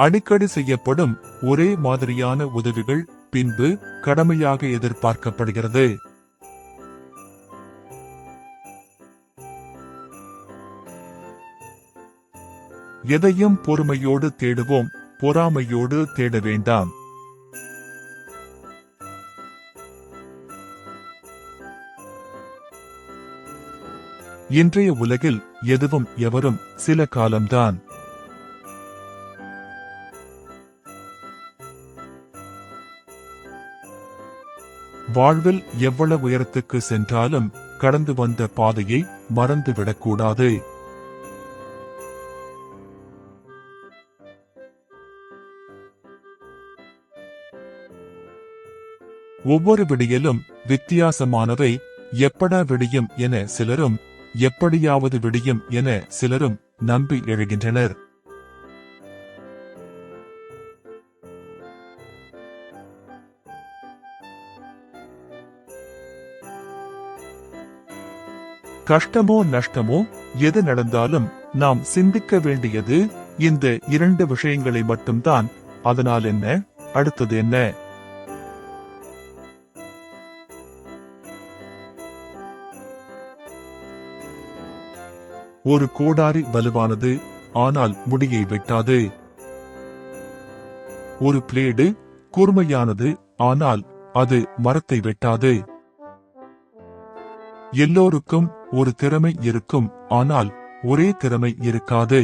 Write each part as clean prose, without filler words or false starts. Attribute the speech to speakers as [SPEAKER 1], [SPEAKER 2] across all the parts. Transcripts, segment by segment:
[SPEAKER 1] அடிக்கடி செய்யப்படும் ஒரே மாதிரியான உதவிகள் பின்பு கடமையாக எதிர்பார்க்கப்படுகிறது. எதையும் பொறுமையோடு தேடுவோம், பொறாமையோடு தேட வேண்டாம். இன்றைய உலகில் எதுவும் எவரும் சில காலம்தான். வாழ்வில் எவ்வளவு உயரத்துக்கு சென்றாலும் கடந்து வந்த பாதையை மறந்துவிடக்கூடாது. ஒவ்வொரு விடியலும் வித்தியாசமானவை. எப்படா விடியும் என சிலரும், எப்படியாவது விடியும் என சிலரும் நம்பி எழுகின்றனர். கஷ்டமோ நஷ்டமோ எது நடந்தாலும் நாம் சிந்திக்க வேண்டியது இந்த இரண்டு விஷயங்களை மட்டும்தான். அதனால் என்ன, அடுத்தது என்ன? ஒரு கோடாரி வலுவானது, ஆனால் முடியை வெட்டாது. ஒரு பிளேடு கூர்மையானது, ஆனால் அது மரத்தை வெட்டாது. எல்லோருக்கும் ஒரு திறமை இருக்கும், ஆனால் ஒரே திறமை இருக்காது.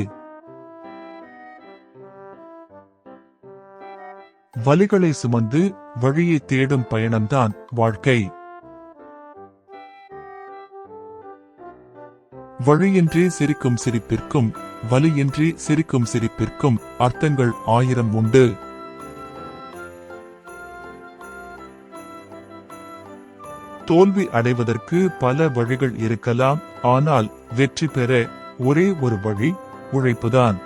[SPEAKER 1] வலிகளை சுமந்து வழியை தேடும் பயணம்தான் வாழ்க்கை. வழியின்றி சிரிக்கும் சிரிப்பிற்கும் வலியின்றி சிரிக்கும் சிரிப்பிற்கும் அர்த்தங்கள் 1000 உண்டு. தோல்வி அடைவதற்கு பல வழிகள் இருக்கலாம், ஆனால் வெற்றி பெற ஒரே ஒரு வழி, உழைப்புதான்.